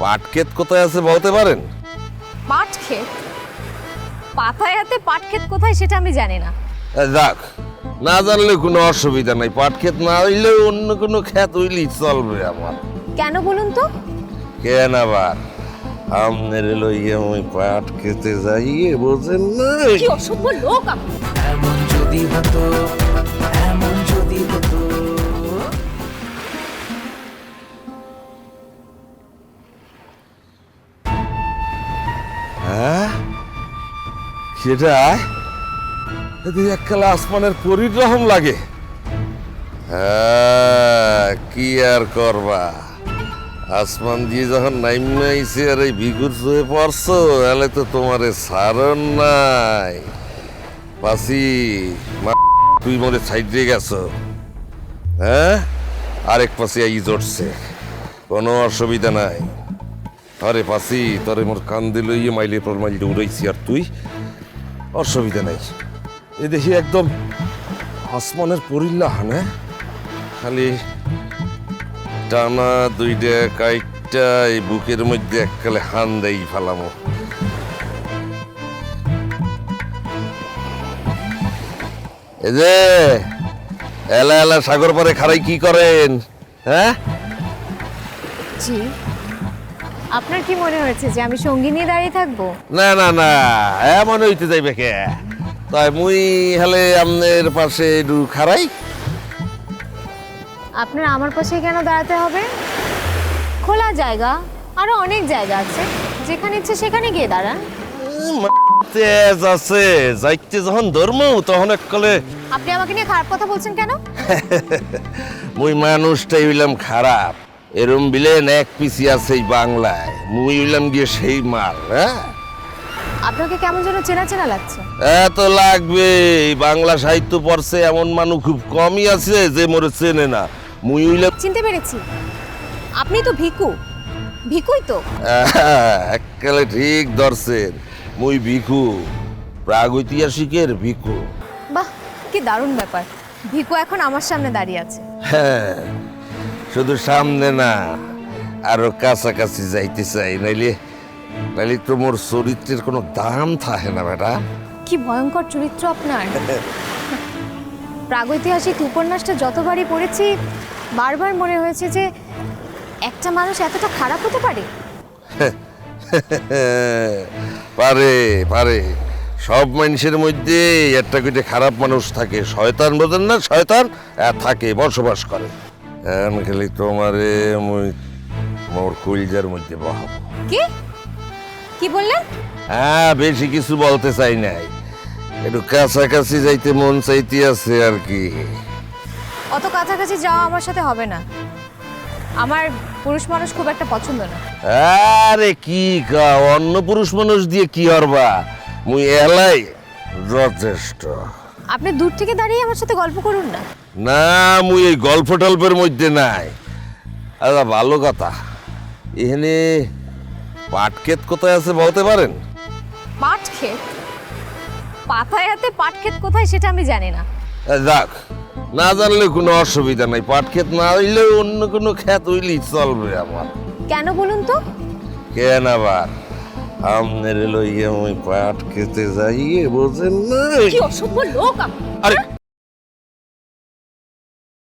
পাট ক্ষেত কোথায় আছে বলতে পারেন? পাট ক্ষেত? পাতায় হাতে পাট ক্ষেত কোথায় সেটা আমি জানি না। যাক, না জানলে কোনো অসুবিধা নাই। পাট ক্ষেত না হইলেও অন্য কোনো ক্ষেত হইলেই চলবে আমার। কেন বলুন তো? কেন আবার আমনের লইয়া ওই পাট খেতে যাইয়ে বোঝেন না? কি অসভ্য লোক আপনি! এমন যদি হতো, এমন যদি হতো। হ্যাঁ, সেটা যদি এককালে আসমানের পরীর রহম লাগে। হ্যাঁ, কি আর করবা, আসমান দিয়ে যখন নাইমাইছে আর এই ভিগুর হয়ে পড়ছো, এলে তো তোমারে সারণ নাই। পাসি তুই মনে সাইডে গেছো, হ্যাঁ? আরেক পাশে আই জড়ছে, কোনো অসুবিধা নাই। আরে পাসি তোরে মোর কান দিল ইয়ে মাইলে পর মাইলে উড়াইছি, আর তুই অসুবিধা নাই। এ দেখি একদম আসমানের পরিল্লা হানে, খালি টানা দুইটা কাইটটা এই বুকের মধ্যে এককালে হান দেই ফেলামো। এই যে এলা এলা সাগর পারে খারাই কি করেন, হ্যাঁ? জি, আপনার কি মনে হয়েছে যে আমি সঙ্গী নিয়ে দাঁড়িয়ে থাকবো? না না না, এমন হইতে যাইবে কে? তাই মুই হেলে আমনের পাশে একটু খারাই। আপনার আমার পাশে কেন দাঁড়াতে হবে? খোলা জায়গা আরো অনেক জায়গা আছে, যেখানে ইচ্ছে সেখানে গিয়ে দাঁড়ান। তেজ আছে, যাইতে যখন ধর্ম তখন এককালে আপনি আমাকে নিয়ে খারাপ কথা বলছেন কেন? মুই মানুষটাই হইলাম খারাপ, এরম বিলেন এক পিসি আছে এই বাংলায়, মুই হইলাম গিয়ে সেই মাল। হ্যাঁ, আপনাকে কেমন যেন চেনা চেনা লাগছে। এত লাগবে, এই বাংলা সাহিত্য পড়ছে এমন মানুষ খুব কমই আছে যে মোরে চেনে না। মুই হইলাম চিনতে পেরেছি, আপনি তো ভিকু। ভিকুই তো। এককালে ঠিক ধরছেন, মুই ভিখু, প্রাগৈতিহাসিকের ভিখু। বাহ, কি দারুণ ব্যাপার! ভিকু এখন আমার সামনে দাঁড়িয়ে আছে। হ্যাঁ, শুধু সামনে না, আরো কাছাকাছি যাইতে চাই, নাইলে নাইলে তো মোর চরিত্রের কোনো দাম থাকে না বেটা। কি ভয়ঙ্কর চরিত্র আপনার! প্রাগৈতিহাসিক উপন্যাসটা যতবারই পড়েছি বারবার মনে হয়েছে যে একটা মানুষ এতটা খারাপ হতে পারে। পারে পারে, সব মানুষের মধ্যে একটা করে খারাপ মানুষ থাকে। শয়তান বোঝেন না, শয়তান থাকে, বসবাস করে। এখন খালি তোমারে মুই মোর কলিজার মধ্যে বহাবো। কি কি বললেন? হ্যাঁ, বেশি কিছু বলতে চাই নাই, একটু কাছাকাছি যাইতে মন চাইতে আছে আর কি। অত কাছাকাছি যাওয়া আমার সাথে হবে না। আমার পুরুষ মানুষ খুব একটা পছন্দ না। আরে কি কা, অন্য পুরুষ মানুষ দিয়ে কি হরবা, মুই এলাই যথেষ্ট। আপনি দূর থেকে দাঁড়িয়ে আমার সাথে গল্প করুন না। না, মুই এই গল্প টল্পের মধ্যে নাই। আচ্ছা, ভালো কথা, এখানে পাট ক্ষেত কোথায় আছে বলতে পারেন? পাট ক্ষেত? পাতায় হাতে পাট ক্ষেত কোথায় সেটা আমি জানি না। যাক, না জানলে কোনো অসুবিধা নাই। পাট ক্ষেত না হইলেও অন্য কোনো ক্ষেত হইলেই চলবে আমার। কেন বলুন তো? কেন আবার আমনের লইয়া ওই পাট খেতে যাইয়ে বোঝেন না? কি অসভ্য লোক আপনি! আরে